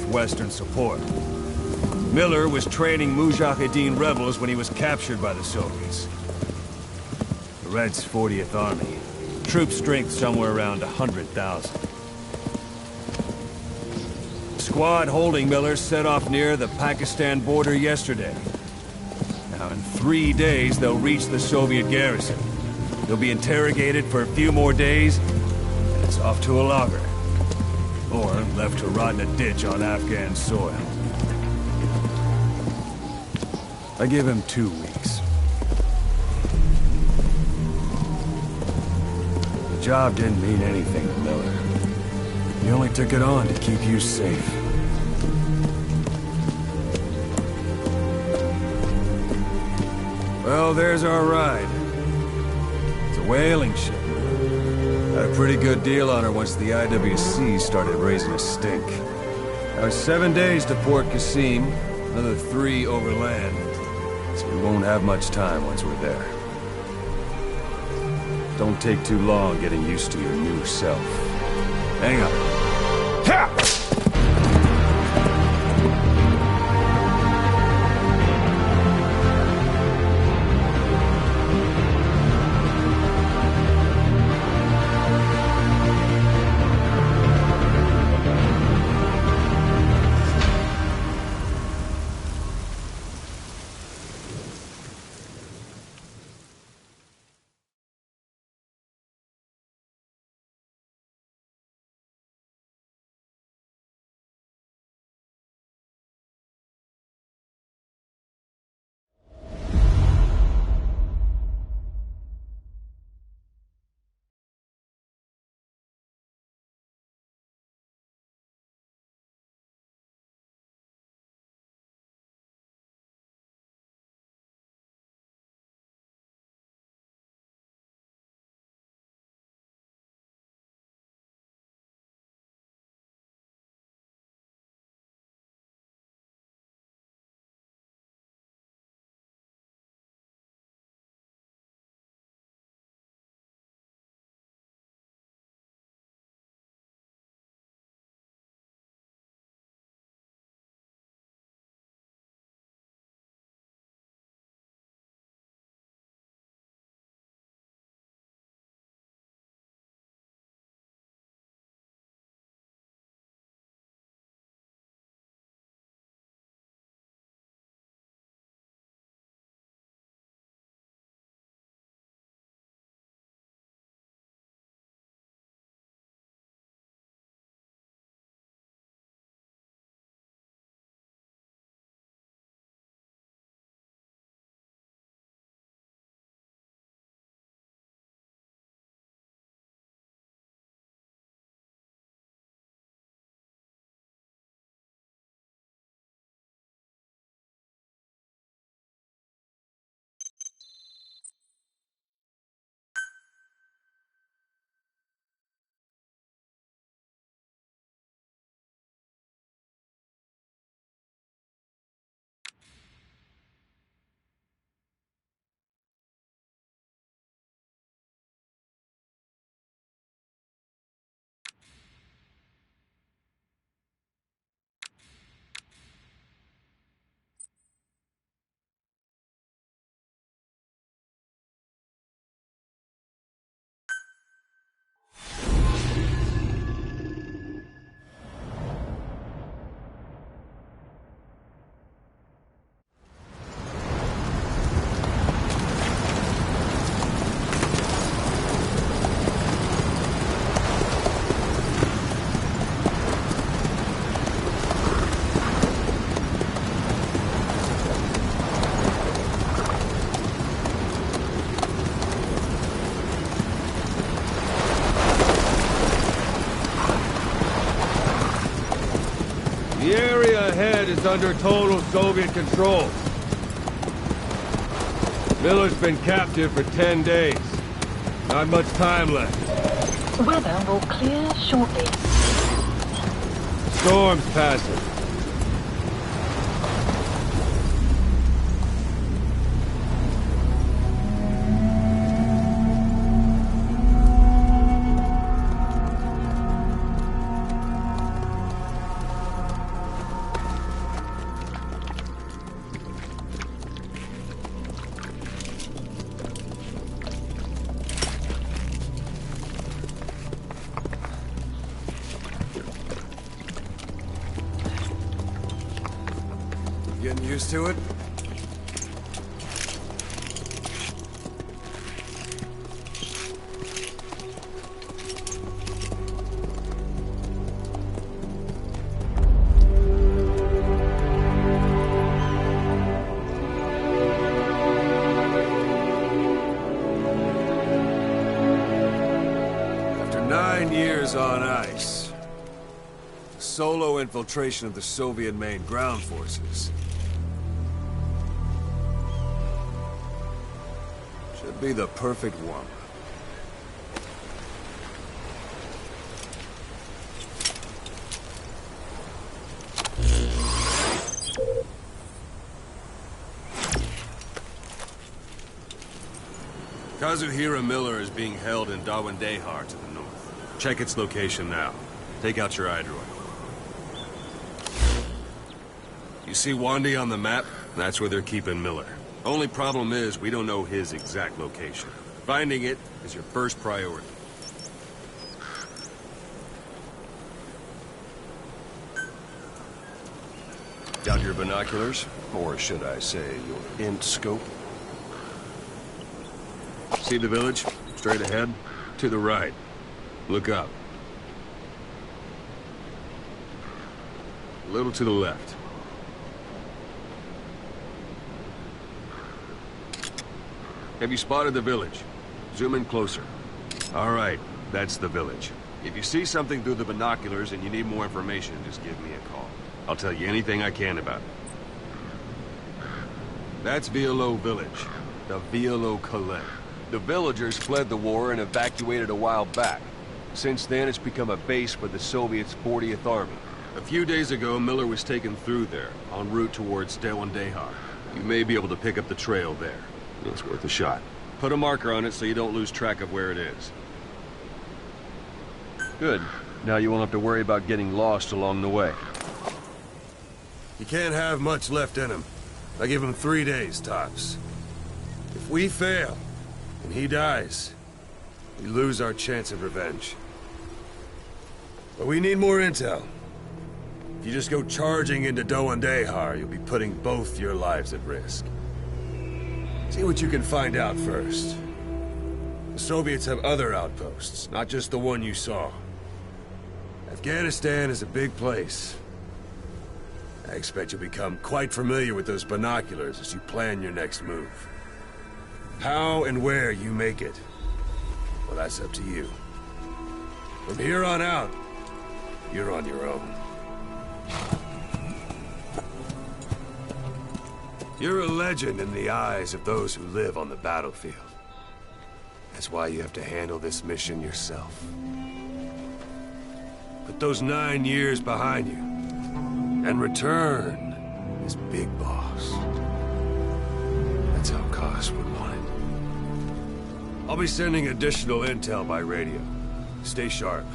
Western support. Miller was training Mujahideen rebels when he was captured by the Soviets. The Red's 40th Army. Troop strength somewhere around 100,000. The squad holding Miller set off near the Pakistan border yesterday. Now in 3 days, they'll reach the Soviet garrison. They'll be interrogated for a few more days, and it's off to a lager. Or left to rot in a ditch on Afghan soil. I give him 2 weeks. The job didn't mean anything to Miller. He only took it on to keep you safe. Well, there's our ride. It's a whaling ship. Had a pretty good deal on her once the IWC started raising a stink. Now it's 7 days to Port Qasim, another 3 overland. So we won't have much time once we're there. Don't take too long getting used to your new self. Hang on. Ha! The area ahead is under total Soviet control. Miller's been captive for 10 days. Not much time left. Weather will clear shortly. Storm's passing. Getting used to it? After 9 years on ice, solo infiltration of the Soviet main ground forces should be the perfect one. Kazuhira Miller is being held in Dawandehar to the north. Check its location now. Take out your iDroid. You see Wandy on the map? That's where they're keeping Miller. Only problem is, we don't know his exact location. Finding it is your first priority. Got your binoculars? Or should I say, your int scope? See the village? Straight ahead? To the right. Look up. A little to the left. Have you spotted the village? Zoom in closer. All right, that's the village. If you see something through the binoculars and you need more information, just give me a call. I'll tell you anything I can about it. That's Violo Village. The Violo Calais. The villagers fled the war and evacuated a while back. Since then, it's become a base for the Soviets' 40th Army. A few days ago, Miller was taken through there, en route towards Dawandehar. You may be able to pick up the trail there. It's worth a shot. Put a marker on it so you don't lose track of where it is. Good. Now you won't have to worry about getting lost along the way. He can't have much left in him. I give him 3 days, tops. If we fail, and he dies, we lose our chance of revenge. But we need more intel. If you just go charging into Dawandehar, you'll be putting both your lives at risk. See what you can find out first. The Soviets have other outposts, not just the one you saw. Afghanistan is a big place. I expect you'll become quite familiar with those binoculars as you plan your next move. How and where you make it, well, that's up to you. From here on out, you're on your own. You're a legend in the eyes of those who live on the battlefield. That's why you have to handle this mission yourself. Put those 9 years behind you, and return as Big Boss. That's how Koss would want it. I'll be sending additional intel by radio. Stay sharp.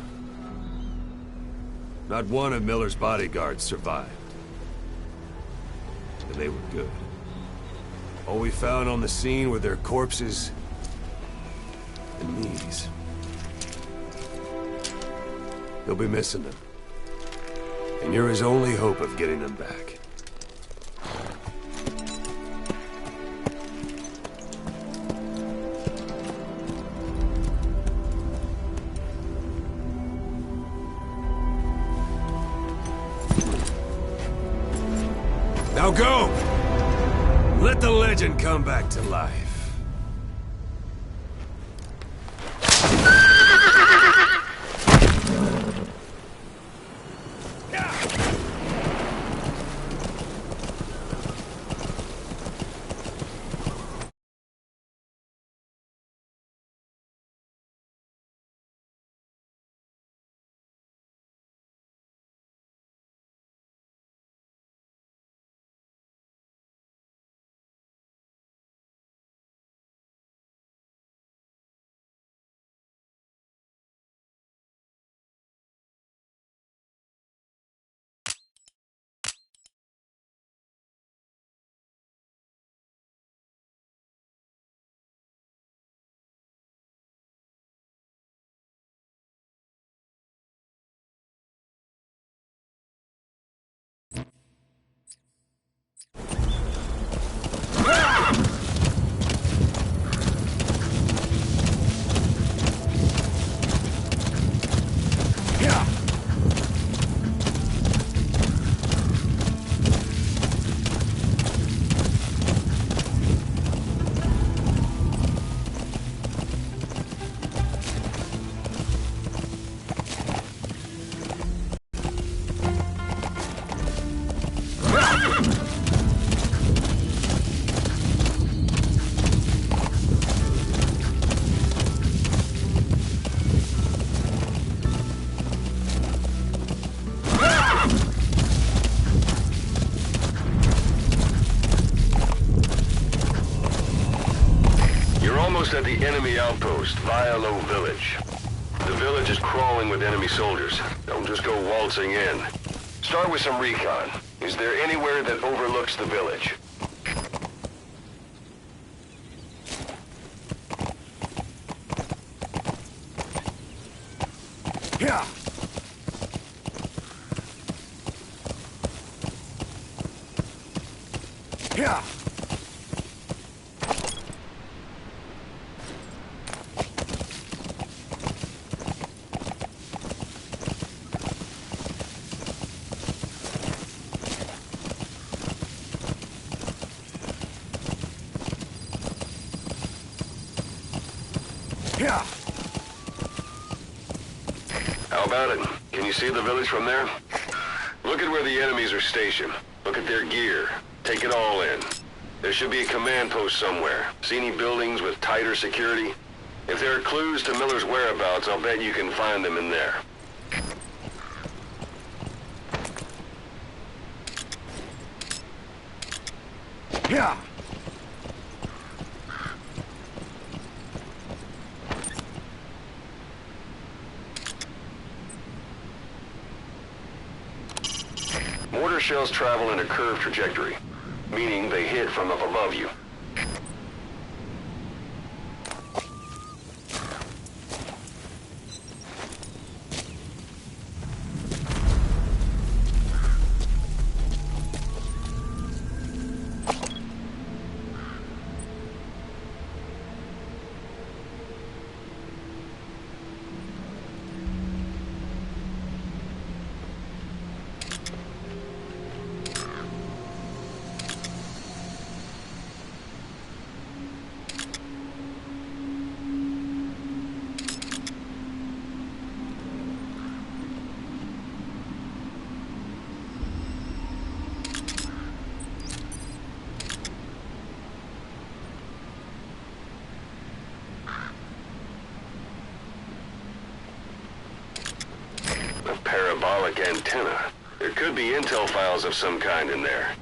Not one of Miller's bodyguards survived. And they were good. All we found on the scene were their corpses and knees. You'll be missing them. And you're his only hope of getting them back. Now go! Let the legend come back to life. almost at the enemy outpost, Vialo Village. The village is crawling with enemy soldiers. Don't just go waltzing in. Start with some recon. Is there anywhere that overlooks the village? Yeah. Yeah. Yeah. How about it? Can you see the village from there? Look at where the enemies are stationed. Look at their gear. Take it all in. There should be a command post somewhere. See any buildings with tighter security? If there are clues to Miller's whereabouts, I'll bet you can find them in there. Yeah. Mortar shells travel in a curved trajectory, meaning they hit from up above you. A parabolic antenna. There could be intel files of some kind in there.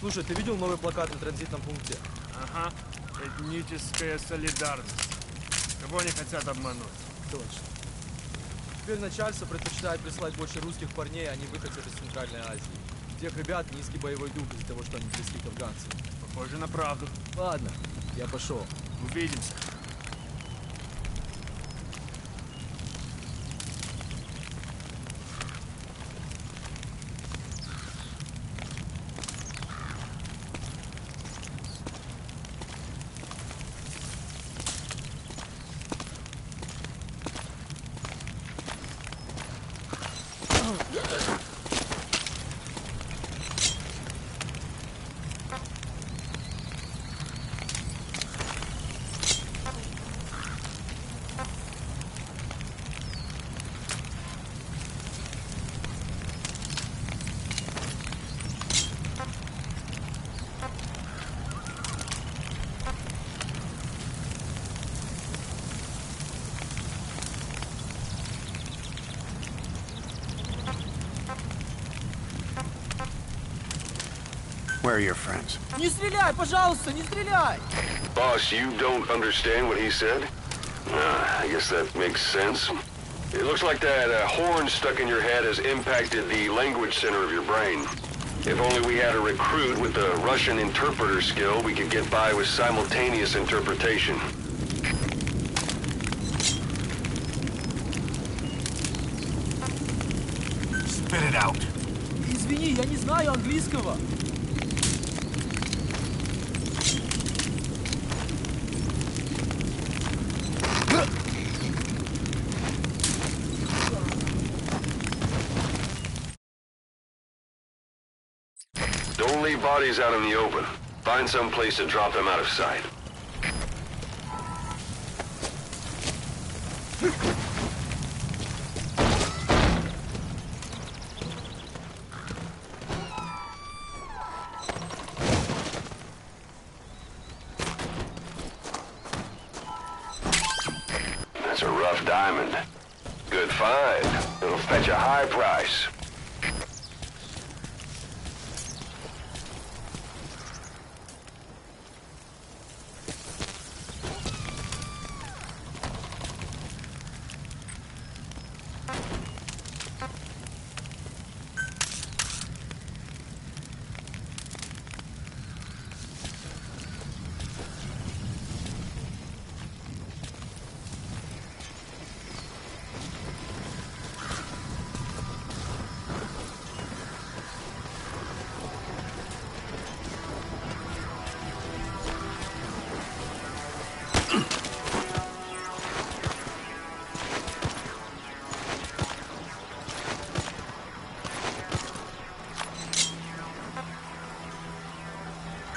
Слушай, ты видел новый плакат на транзитном пункте? Ага. Этническая солидарность. Кого они хотят обмануть? Точно. Теперь начальство предпочитает прислать больше русских парней, а не выходцев из Центральной Азии. У тех ребят низкий боевой дух из-за того, что они близки к афганцам. Похоже на правду. Ладно, Я пошел. Увидимся. Where are your friends? Не стреляй, пожалуйста, не стреляй! Boss, you don't understand what he said? I guess that makes sense. It looks like that horn stuck in your head has impacted the language center of your brain. If only we had a recruit with the Russian interpreter skill, we could get by with simultaneous interpretation. Spit it out. Извини, я не знаю английского. Don't leave bodies out in the open. Find some place to drop them out of sight. That's a rough diamond. Good find. It'll fetch a high price.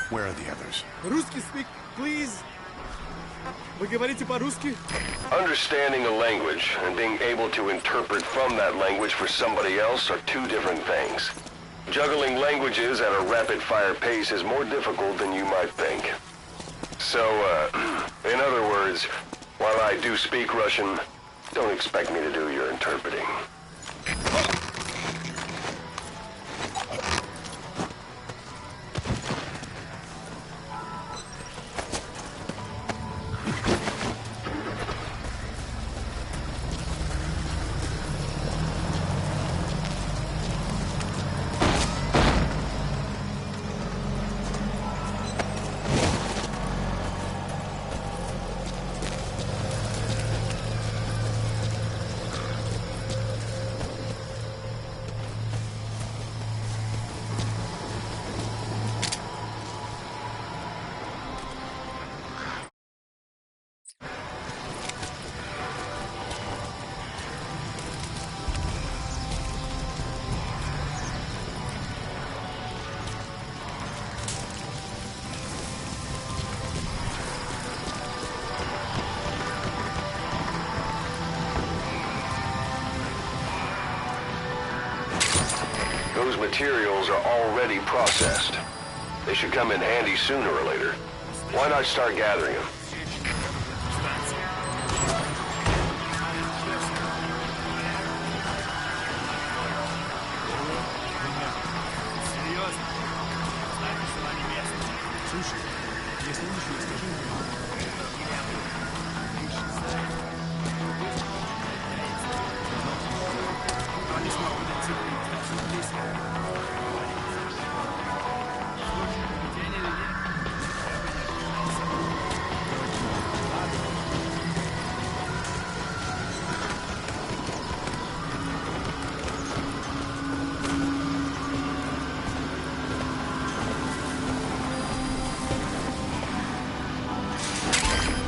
Where are the others? Русский speak, please. Вы говорите по-русски? Understanding a language and being able to interpret from that language for somebody else are two different things. Juggling languages at a rapid-fire pace is more difficult than you might think. So, in other words, while I do speak Russian, don't expect me to do your interpreting. Those materials are already processed. They should come in handy sooner or later. Why not start gathering them?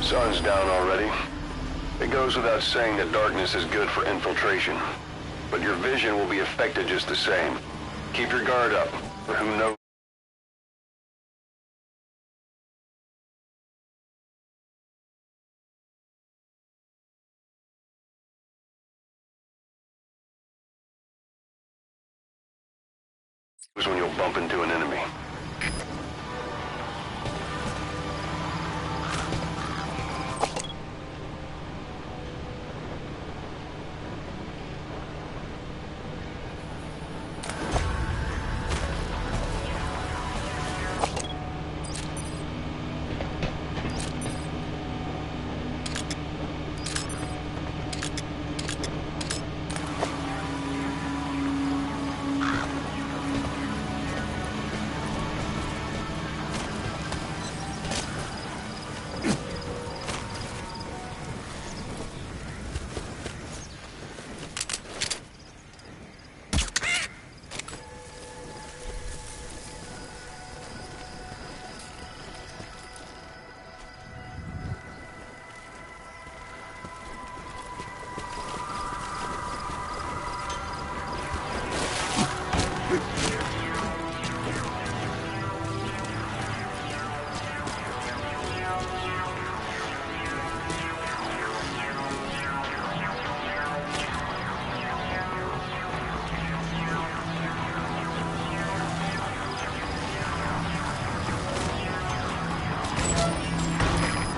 Sun's down already. It goes without saying that darkness is good for infiltration. But your vision will be affected just the same. Keep your guard up, for who knows when you'll bump into an enemy.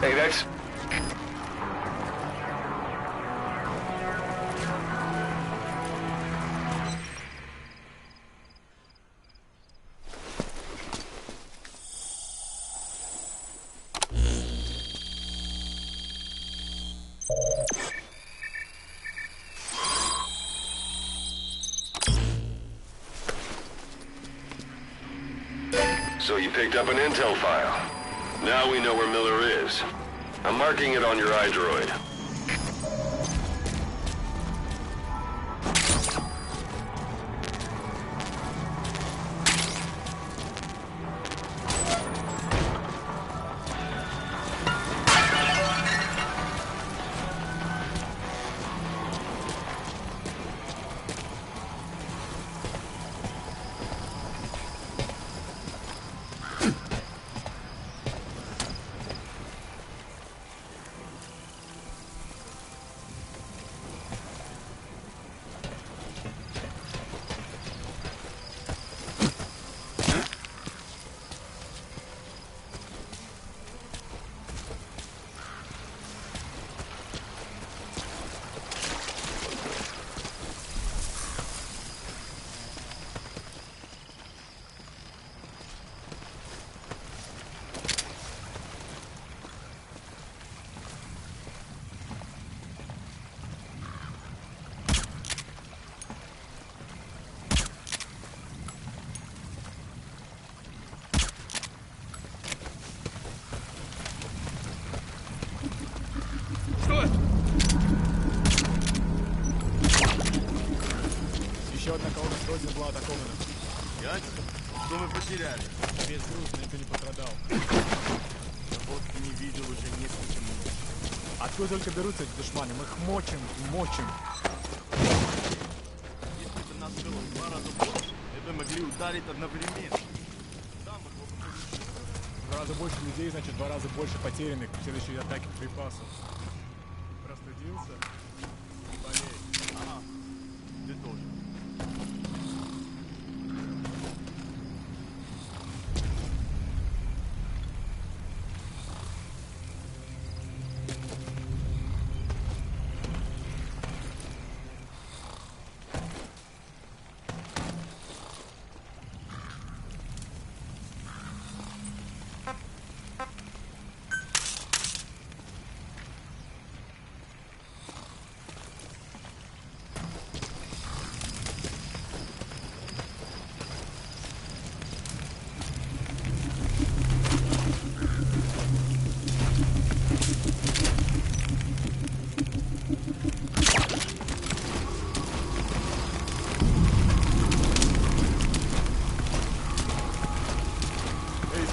Hey, that's... So you picked up an intel file. Now we know where Miller is. I'm marking it on your iDroid. Еще одна колонна вроде была атакована. Что мы потеряли? Весь груз, но никто не пострадал. Работки не видел уже несколько минут. Откуда только берутся эти душманы? Мы их мочим и мочим. Если бы нас было в 2 раза больше, мы бы могли ударить одновременно. В 2 раза больше людей, значит, в 2 раза больше потерянных в следующей атаке припасов. Простудился? Болей. Ага. Ты тоже.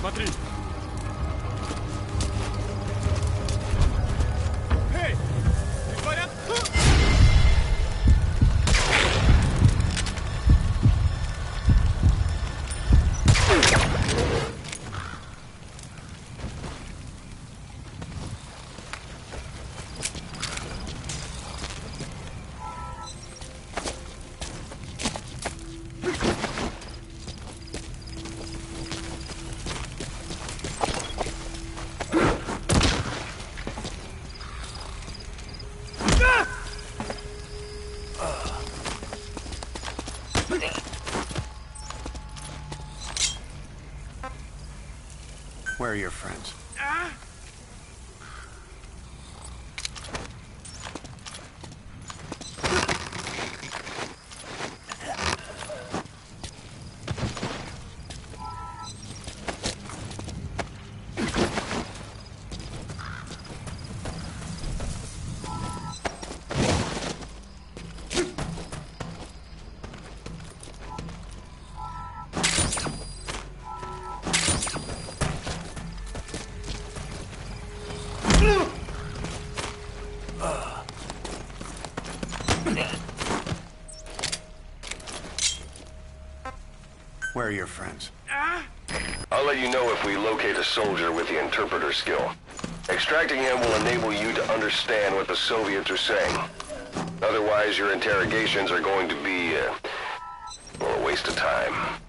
Смотри! Where are your friends? Where are your friends? I'll let you know if we locate a soldier with the interpreter skill. Extracting him will enable you to understand what the Soviets are saying. Otherwise, your interrogations are going to be, well, a waste of time.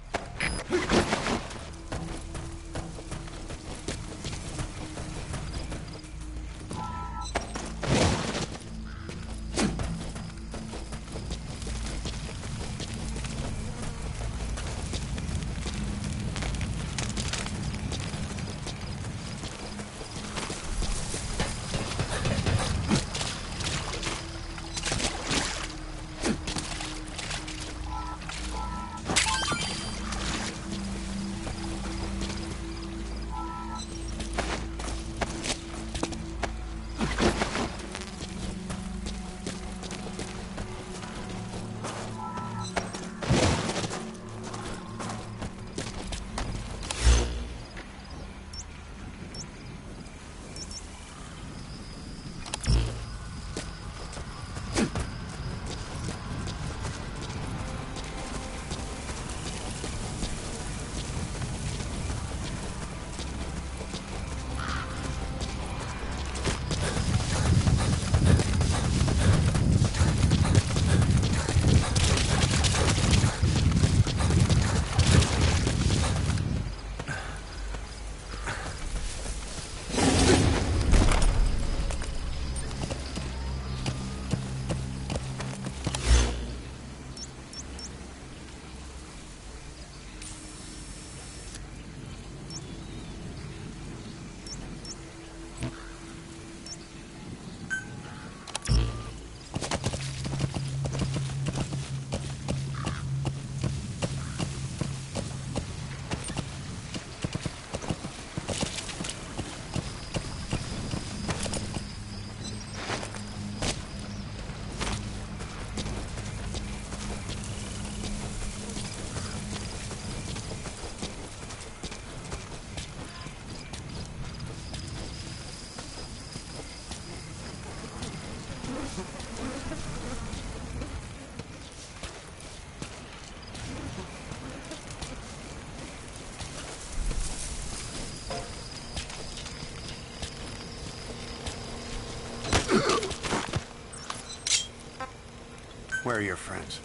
Where are your friends?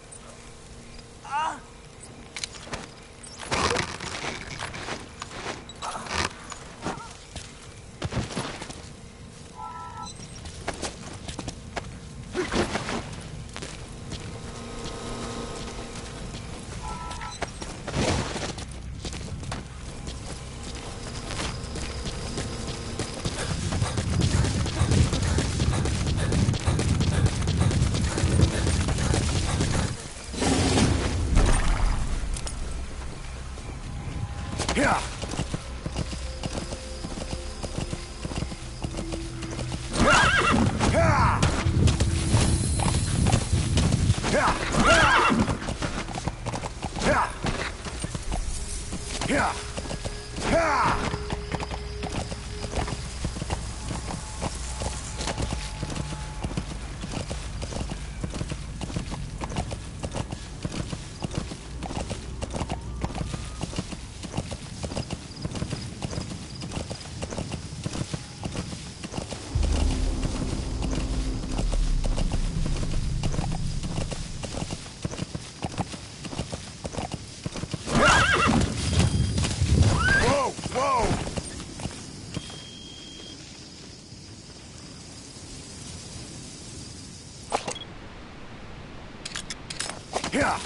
Yeah.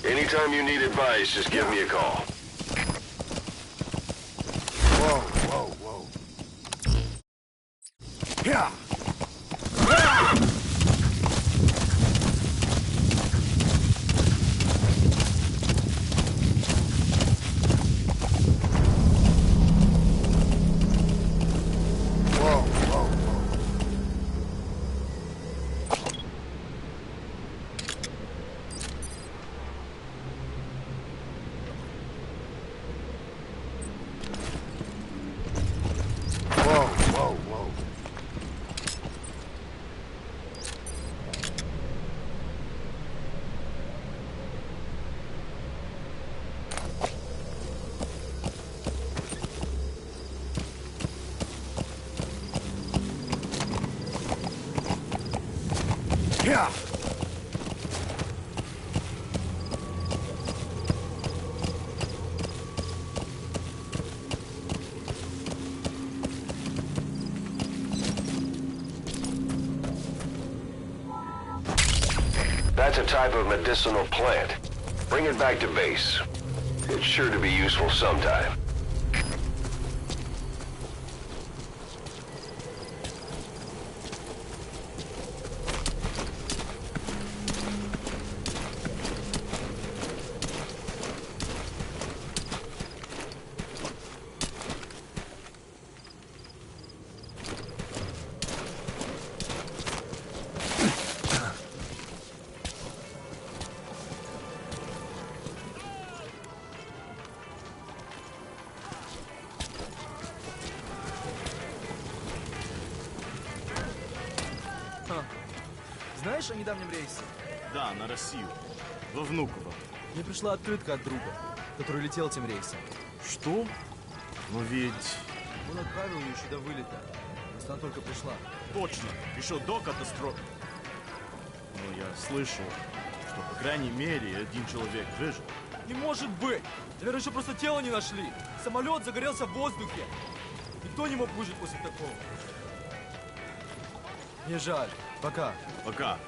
Anytime you need advice, just give me a call. That's a type of medicinal plant. Bring it back to base. It's sure to be useful sometime. Знаешь о недавнем рейсе? Да, на Россию. Во Внуково. Мне пришла открытка от друга, который летел тем рейсом. Что? Но ведь... Он отправил ее еще до вылета. Просто она только пришла. Точно, еще до катастрофы. Но я слышал, что по крайней мере один человек выжил. Не может быть! Наверное, еще просто тело не нашли. Самолет загорелся в воздухе. Никто не мог выжить после такого. Мне жаль. Пока. Пока.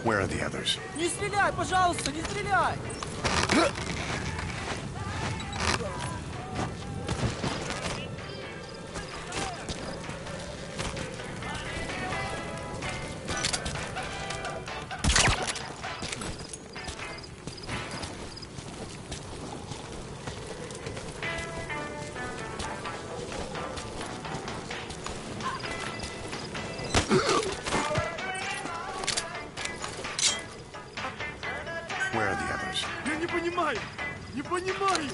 Where are the others? Не стреляй, пожалуйста, не стреляй! Where are the others? Я не понимаю! Не понимаю!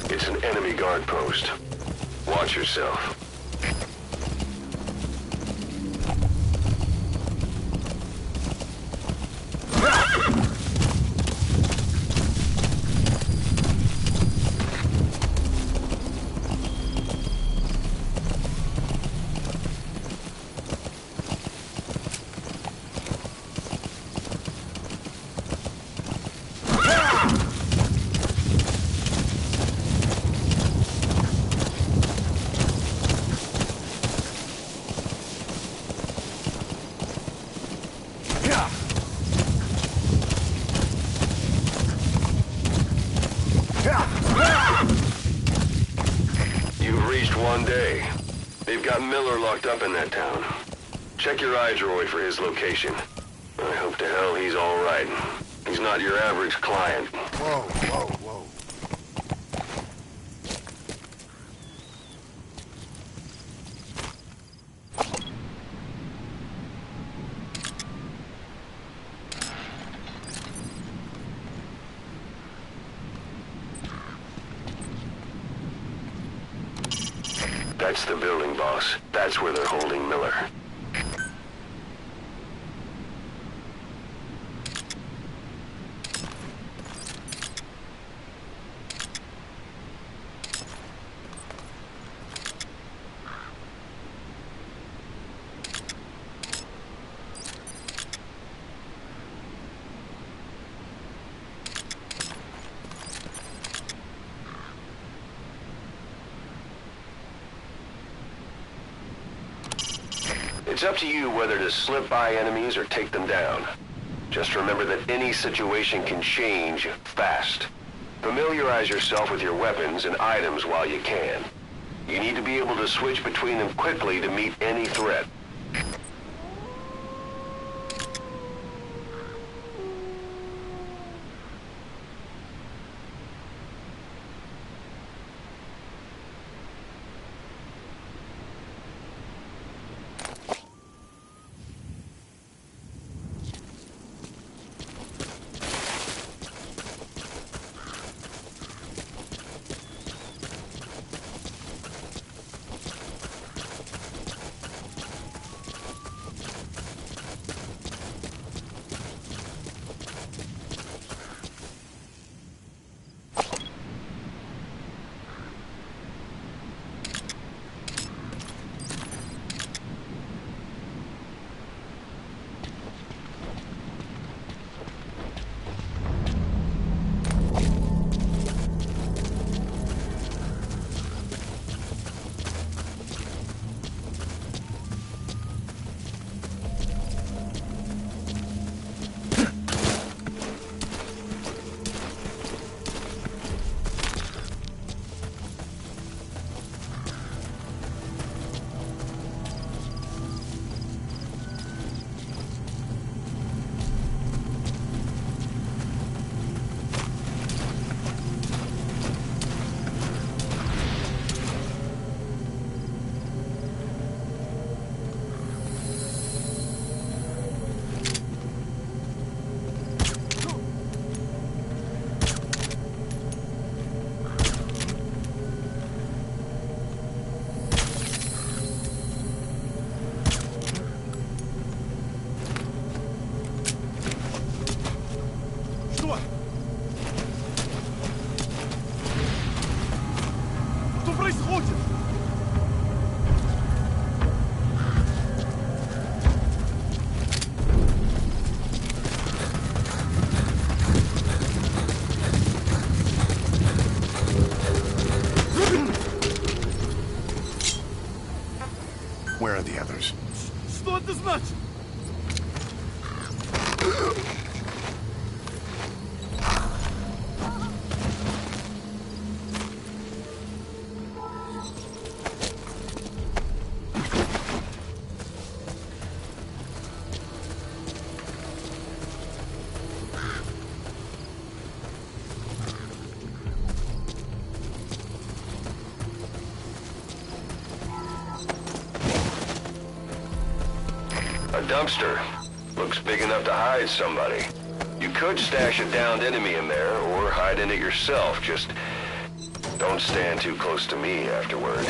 It's an enemy guard post. Watch yourself. You've reached one day. They've got Miller locked up in that town. Check your iDroid for his location. I hope to hell he's all right. He's not your average client. Whoa, whoa, whoa. That's the building, boss. That's where they're holding Miller. It's up to you whether to slip by enemies or take them down. Just remember that any situation can change fast. Familiarize yourself with your weapons and items while you can. You need to be able to switch between them quickly to meet any threat. Where are the others? Что это значит? A dumpster. Looks big enough to hide somebody. You could stash a downed enemy in there, or hide in it yourself. Just don't stand too close to me afterward.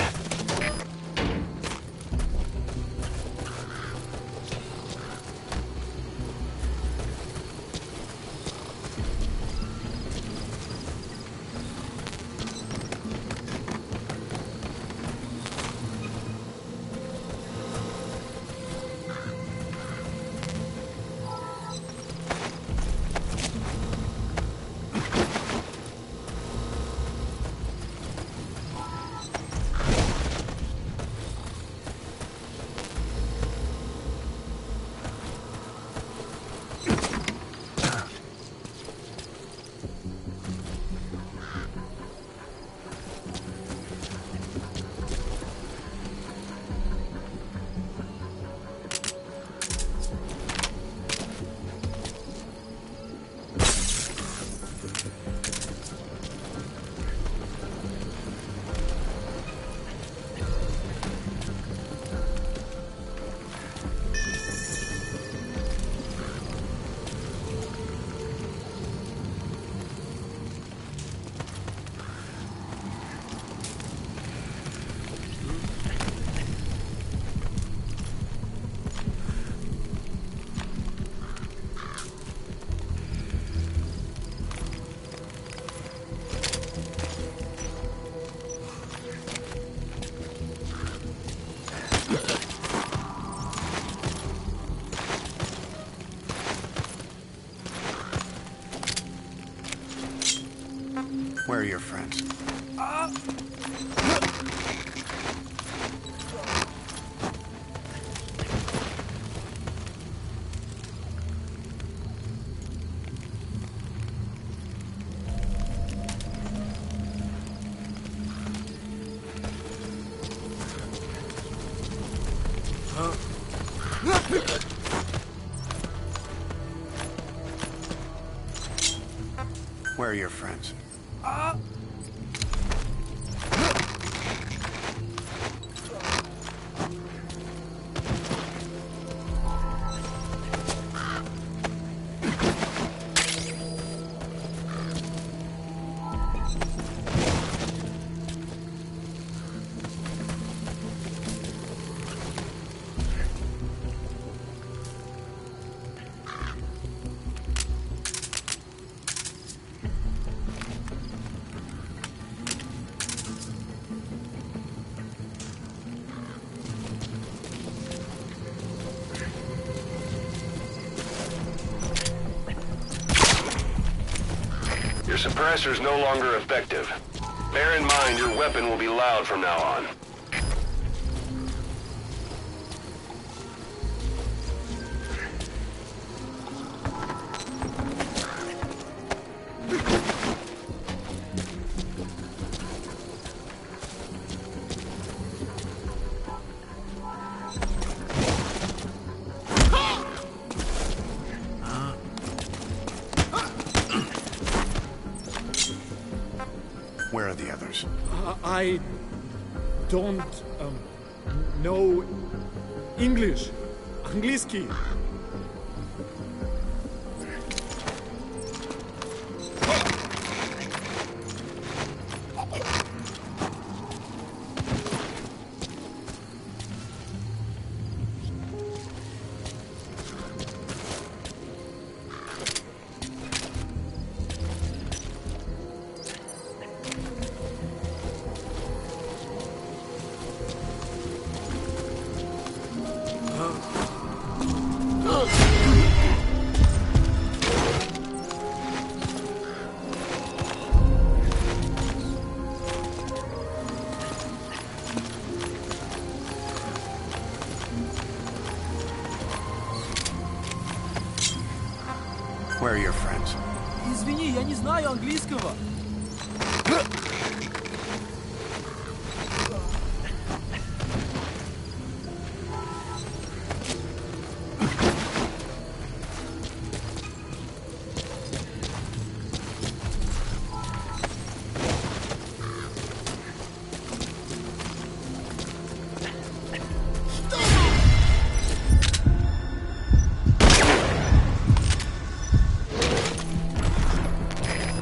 Where are your friends? Where are your friends? Your suppressor's no longer effective. Bear in mind your weapon will be loud from now on. Where are the others? I don't know English. Английский. Where are your friends? Извини, я не знаю английского.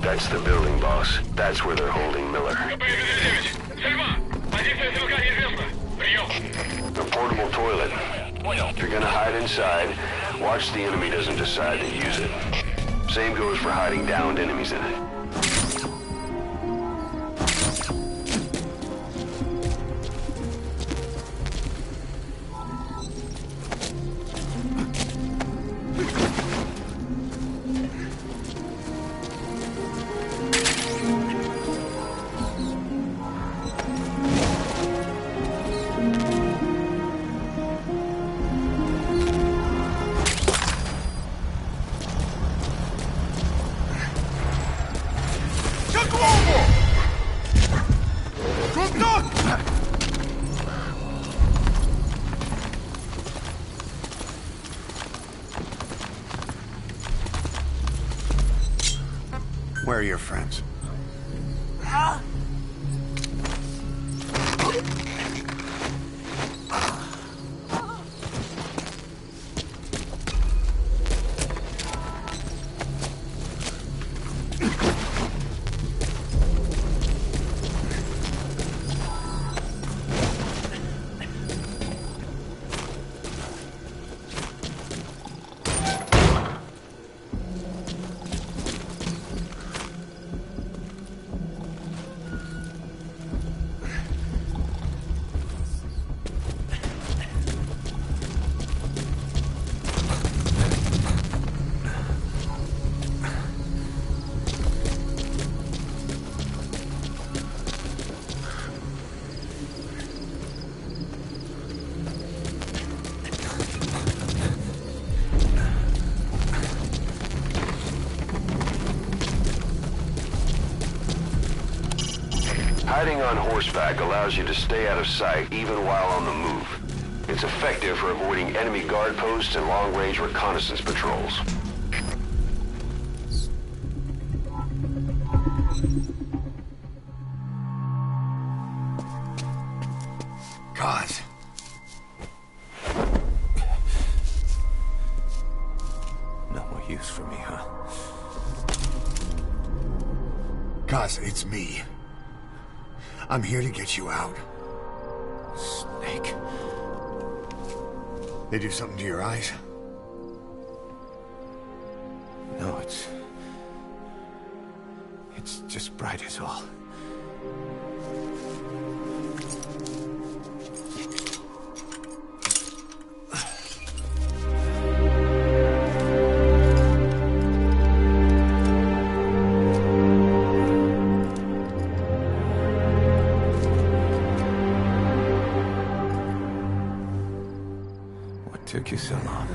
That's the building, boss. That's where they're holding Miller. A portable toilet. If you're gonna hide inside, watch the enemy doesn't decide to use it. Same goes for hiding downed enemies in it. Where are your friends? Hiding on horseback allows you to stay out of sight even while on the move. It's effective for avoiding enemy guard posts and long-range reconnaissance patrols. God. No more use for me, huh? Cause it's me. I'm here to get you out. Snake. They do something to your eyes? No, it's just bright as all. Took you so long.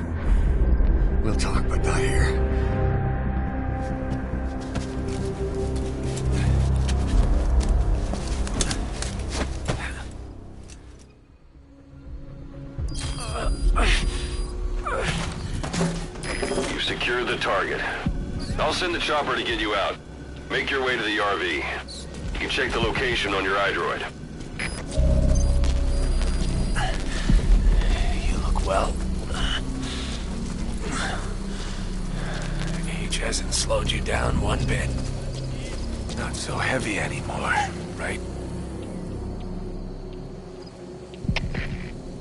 We'll talk, but not here. You've secured the target. I'll send the chopper to get you out. Make your way to the RV. You can check the location on your iDroid. You look well. Age hasn't slowed you down one bit. Not so heavy anymore, right?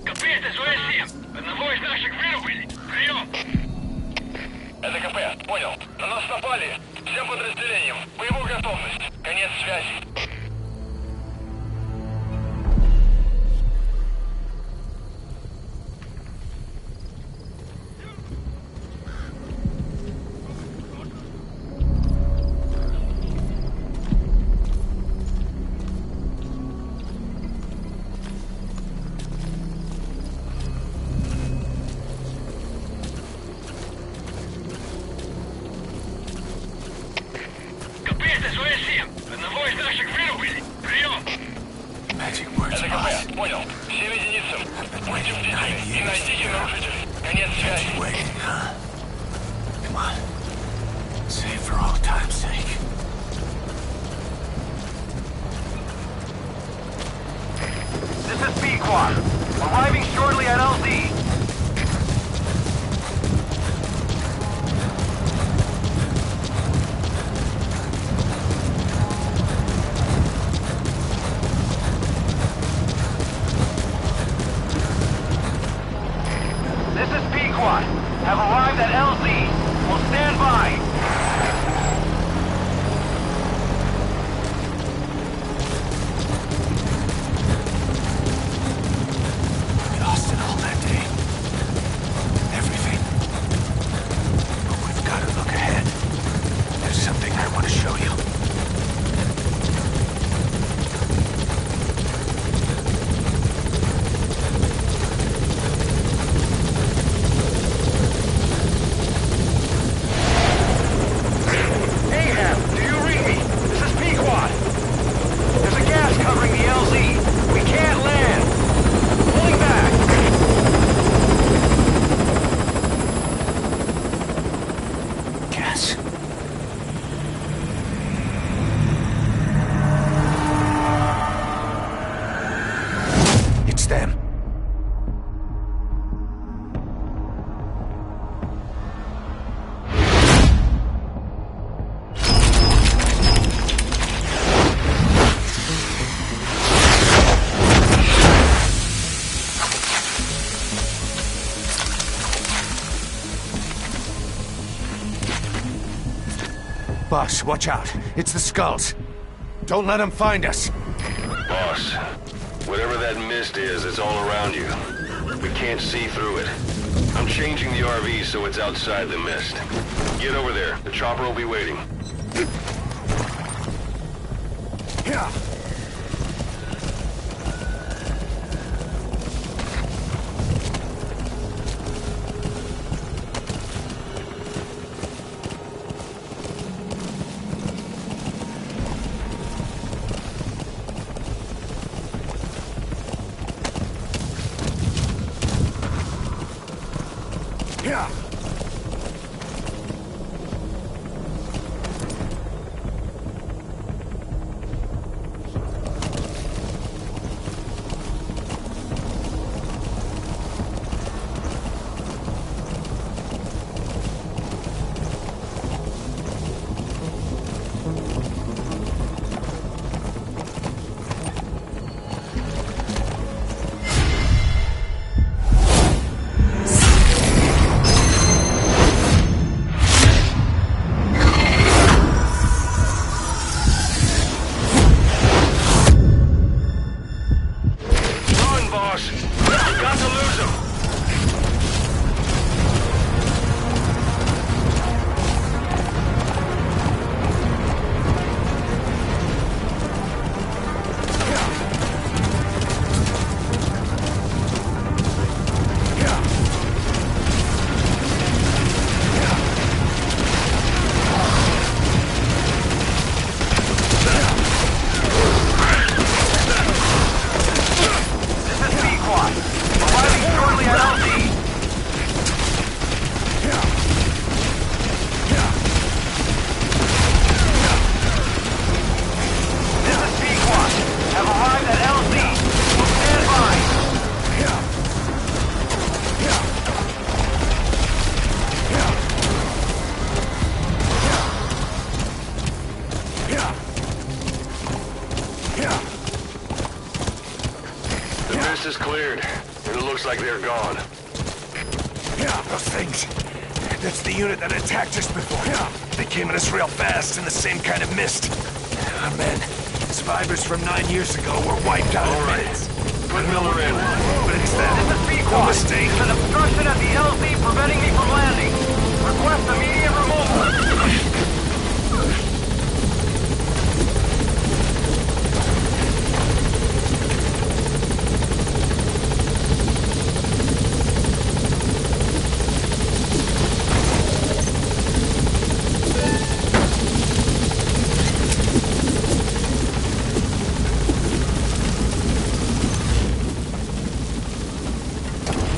КП, это СОС-7. Одного из наших вырубили. Прием! Это КП, понял. На нас напали. Всем подразделениям. Боевую готовность. Конец связи. Arriving shortly at LZ. This is P-Quad. Have arrived at LZ. Will stand by. Boss, watch out. It's the skulls. Don't let them find us. Boss, whatever that mist is, it's all around you. We can't see through it. I'm changing the RV so it's outside the mist. Get over there. The chopper will be waiting. Yeah. is cleared, and it looks like they're gone. Yeah, those things. That's the unit that attacked us before. Yeah. They came at us real fast in the same kind of mist. Our men, survivors from 9 years ago, were wiped out in minutes. Put Miller in. But it's that. This is No P-Quad. mistake. There's an obstruction at the LZ preventing me from landing. Request immediate removal.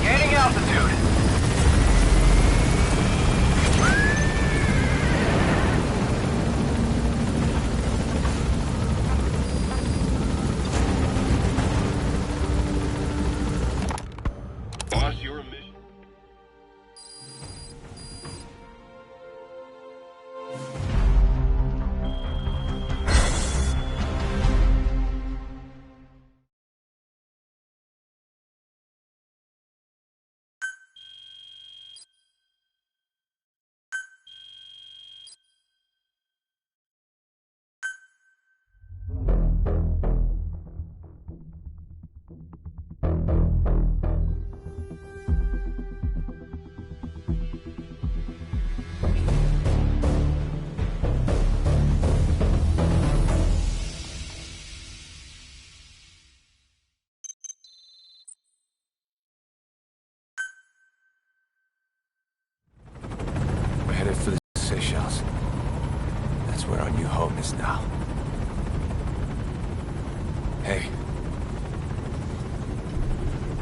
Gaining altitude. Boss, your mission. We're headed for the Seychelles. That's where our new home is now. Hey.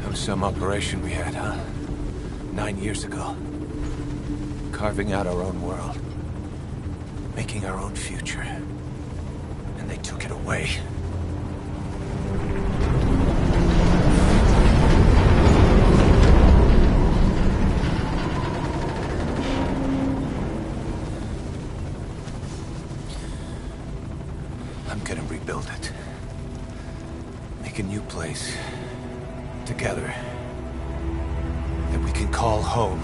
That was some operation we had, huh? 9 years ago. Carving out our own world. Making our own future. And they took it away. I'm gonna rebuild it. Make a new place. Together. That we can call home.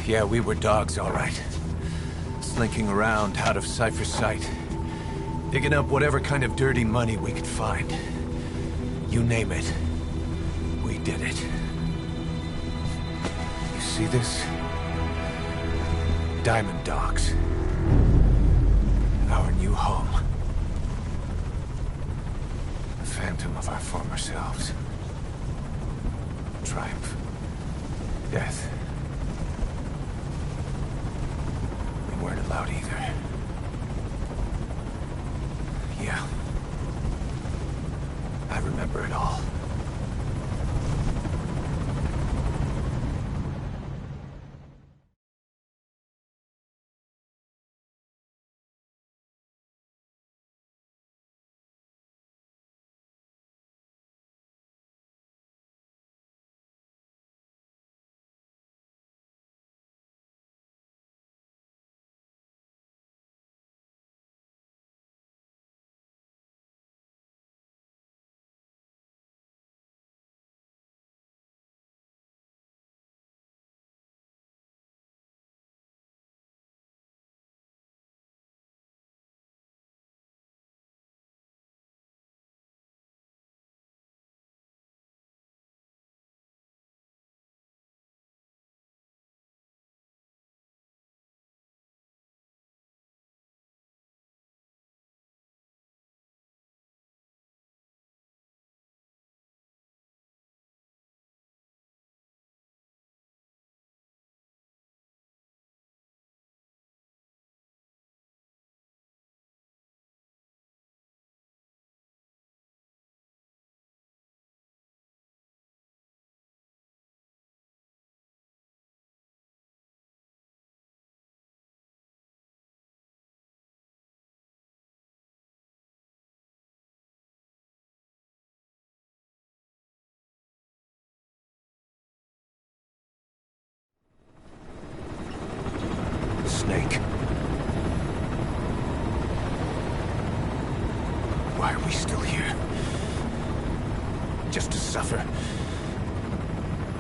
Yeah, we were dogs, all right. Slinking around out of Cypher's sight. Digging up whatever kind of dirty money we could find. You name it. We did it. You see this? Diamond Dogs. Our new home. The phantom of our former selves. Triumph. Death. We weren't allowed either. Yeah. I remember it all. Snake. suffer.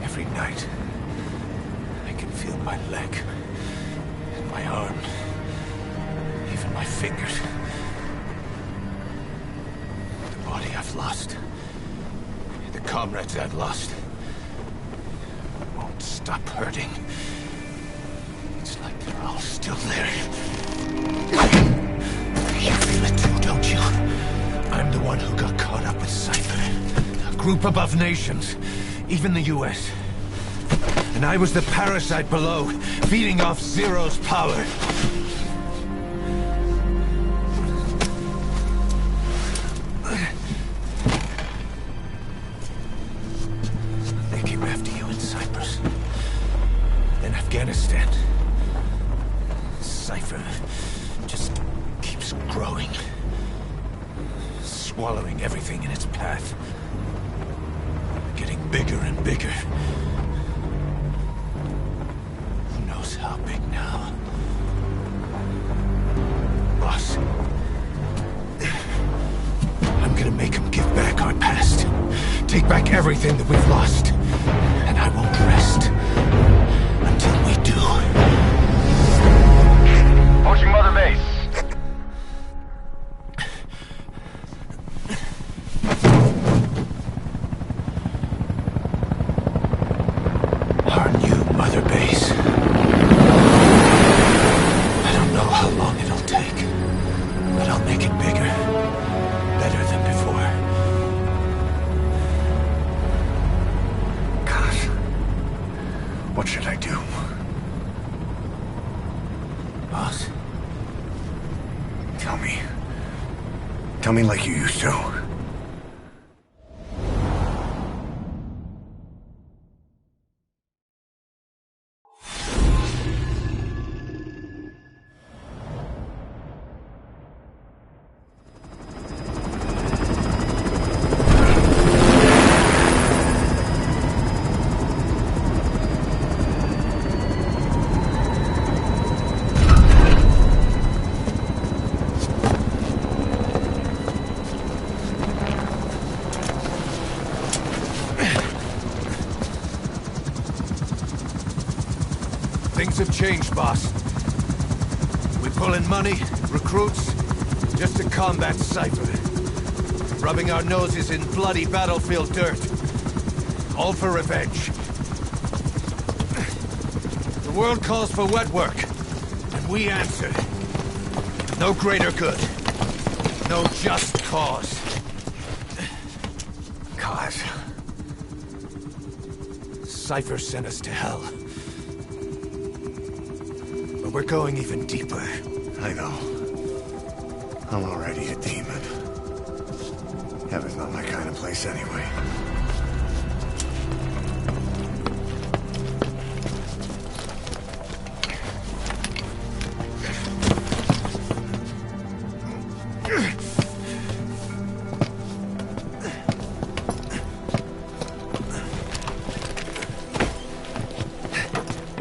Every night, I can feel my leg, and my arm, even my fingers. The body I've lost, the comrades I've lost, won't stop hurting. It's like they're all still there. You feel it too, don't you? I'm the one who got caught up with Cypher. A group above nations, even the US. And I was the parasite below, feeding off Zero's power. They came after you in Cyprus. Then Afghanistan. Cypher just keeps growing. Swallowing everything in its path. Getting bigger and bigger. Who knows how big now? Boss. I'm gonna make him give back our past. Take back everything that we've lost. And I won't rest until we do. Approaching Mother Base. Our new Mother Base. I don't know how long it'll take, but I'll make it bigger. Better than before. Gosh. What should I do? Boss? Tell me. Tell me like you used to. Things have changed, boss. We pull in money, recruits, just to combat Cypher. Rubbing our noses in bloody battlefield dirt. All for revenge. The world calls for wet work, and we answer. No greater good. No just cause. Cause? Cypher sent us to hell. But we're going even deeper. I know. I'm already a demon. Heaven's not my kind of place anyway.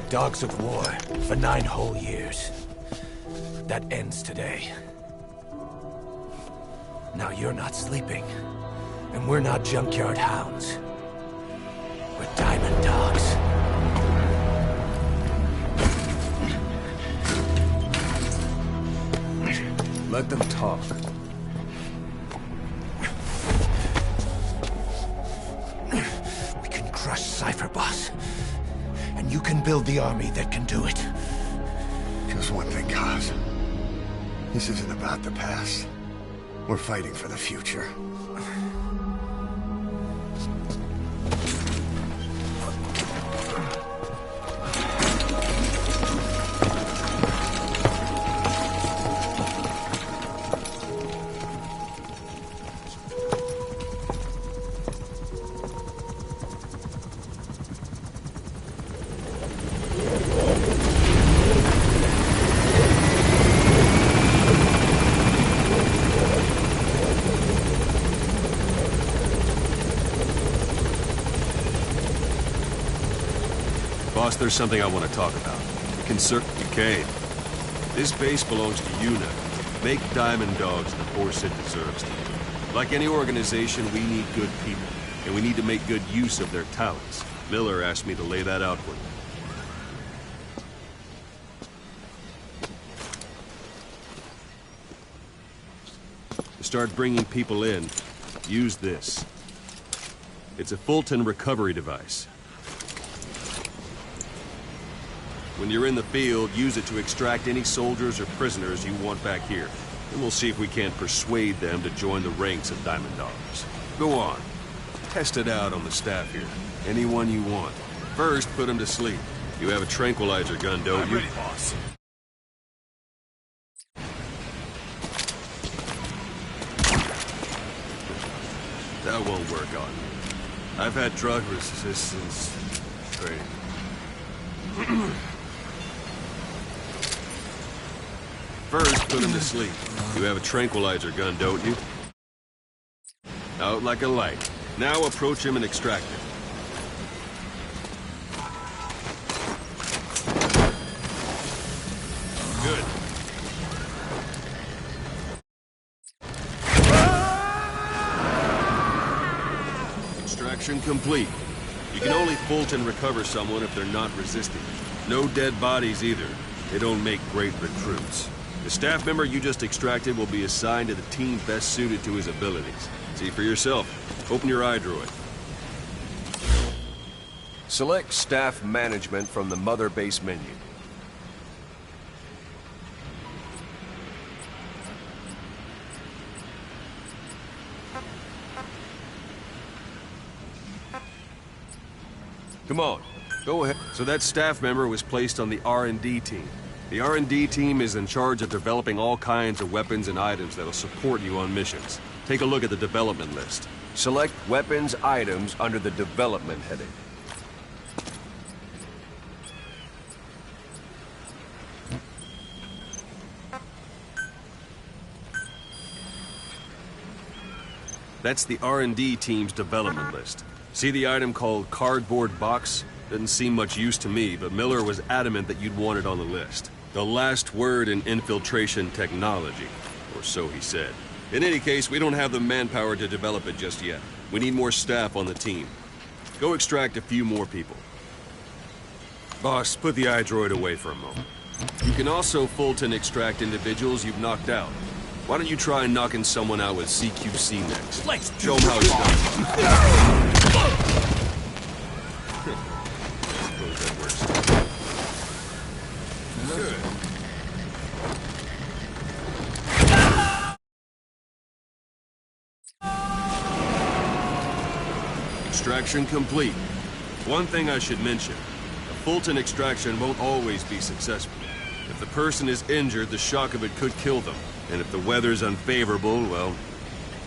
Dogs of war for 9 whole years. That ends today. Now you're not sleeping, and we're not junkyard hounds. We're diamond dogs. Let them talk. We can crush Cypher, boss. And you can build the army that can do it. Just one thing, Kaz. This isn't about the past. We're fighting for the future. Boss, there's something I want to talk about. You came. This base belongs to you now. Make Diamond Dogs the force it deserves. Like any organization, we need good people. and we need to make good use of their talents. Miller asked me to lay that out for you. To start bringing people in, use this. It's a Fulton recovery device. When you're in the field, use it to extract any soldiers or prisoners you want back here. And we'll see if we can't persuade them to join the ranks of Diamond Dogs. Go on. Test it out on the staff here. Anyone you want. First, put them to sleep. You have a tranquilizer gun, don't you? Ready, boss. That won't work on you. I've had drug resistance training. First, put him to sleep. You have a tranquilizer gun, don't you? Out like a light. Now approach him and extract him. Good. Extraction complete. You can only Fulton recover someone if they're not resisting. No dead bodies either. They don't make great recruits. The staff member you just extracted will be assigned to the team best suited to his abilities. See for yourself. Open your iDroid. Select Staff Management from the Mother Base menu. Come on, go ahead. So that staff member was placed on the R&D team. The R&D team is in charge of developing all kinds of weapons and items that'll support you on missions. Take a look at the development list. Select Weapons Items under the Development heading. That's the R&D team's development list. See the item called Cardboard Box? Didn't seem much use to me, but Miller was adamant that you'd want it on the list. The last word in infiltration technology, or so he said. In any case, we don't have the manpower to develop it just yet. We need more staff on the team. Go extract a few more people. Boss, put the iDroid away for a moment. You can also Fulton extract individuals you've knocked out. Why don't you try knocking someone out with CQC next? Let's show them how it's done. Suppose that works. Good. Extraction complete. One thing I should mention. A Fulton extraction won't always be successful. If the person is injured, the shock of it could kill them. And if the weather's unfavorable, well,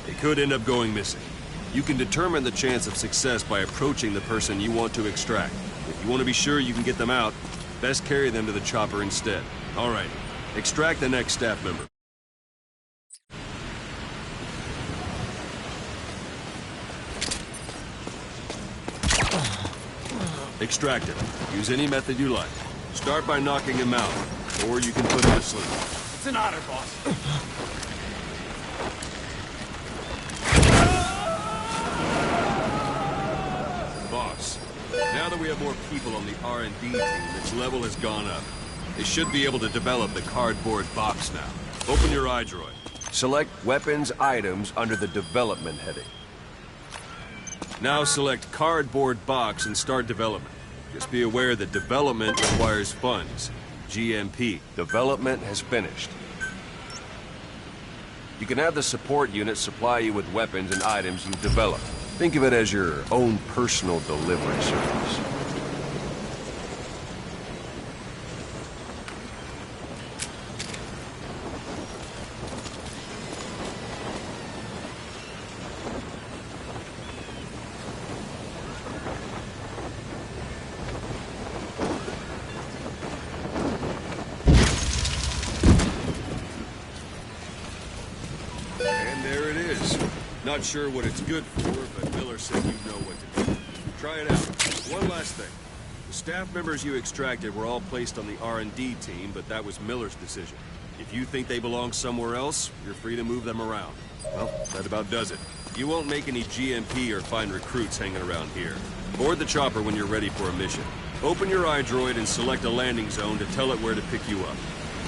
they could end up going missing. You can determine the chance of success by approaching the person you want to extract. If you want to be sure you can get them out, best carry them to the chopper instead. All right, extract the next staff member. Extract him. Use any method you like. Start by knocking him out, or you can put him to sleep. It's an honor, boss. Boss, now that we have more people on the R&D team, its level has gone up. They should be able to develop the cardboard box now. Open your iDroid. Select Weapons Items under the Development heading. Now select Cardboard Box and start development. Just be aware that development requires funds. GMP. Development has finished. You can have the support unit supply you with weapons and items you've developed. Think of it as your own personal delivery service. Not sure what it's good for, but Miller said you know what to do. Try it out. One last thing. The staff members you extracted were all placed on the R&D team, but that was Miller's decision. If you think they belong somewhere else, you're free to move them around. Well, that about does it. You won't make any GMP or find recruits hanging around here. Board the chopper when you're ready for a mission. Open your iDroid and select a landing zone to tell it where to pick you up.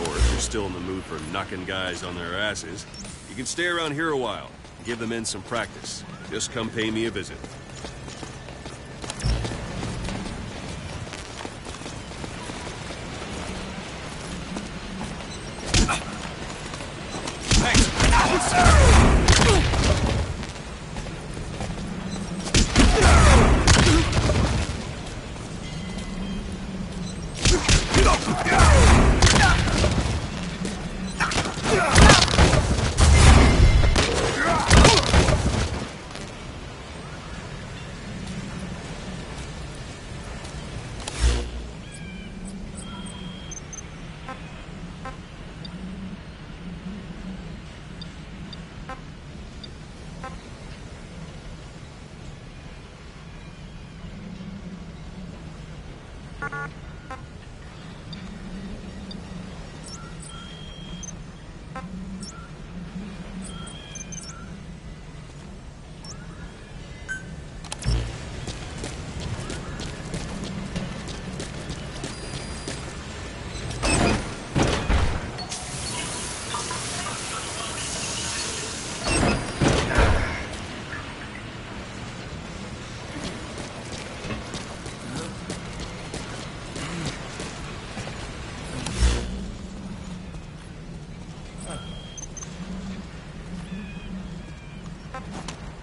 Or if you're still in the mood for knocking guys on their asses, you can stay around here a while and give the men some practice. Just come pay me a visit.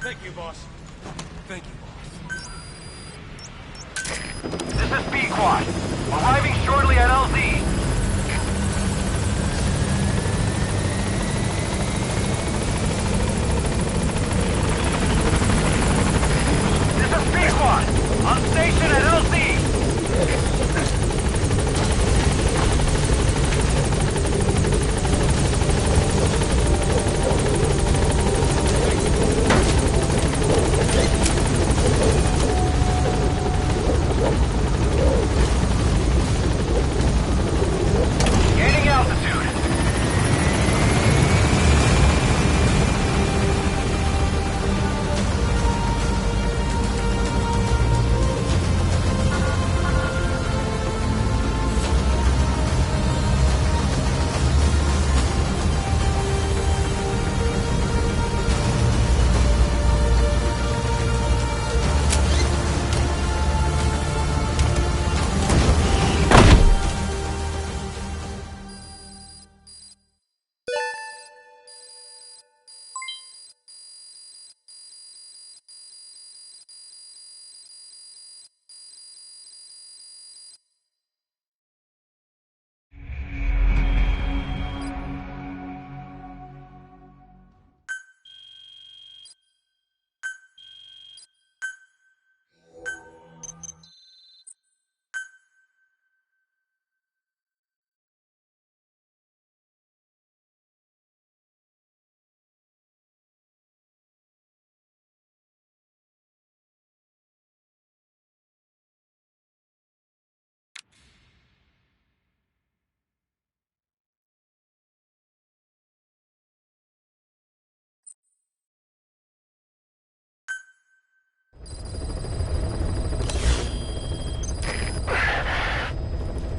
Thank you, boss. Thank you, boss. This is B-Quad. Arriving shortly at LZ. This is B-Quad. On station at LZ. Gaining altitude.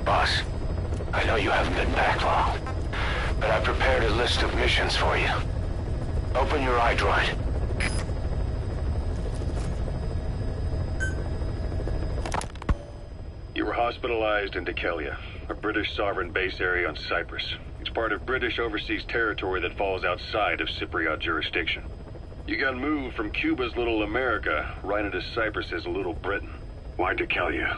Boss, I know you haven't been back long, but I prepared a list of missions for you. Open your iDroid. You were hospitalized in Dekelia, a British sovereign base area on Cyprus. It's part of British overseas territory that falls outside of Cypriot jurisdiction. You got moved from Cuba's Little America right into Cyprus's Little Britain. Why Dekelia?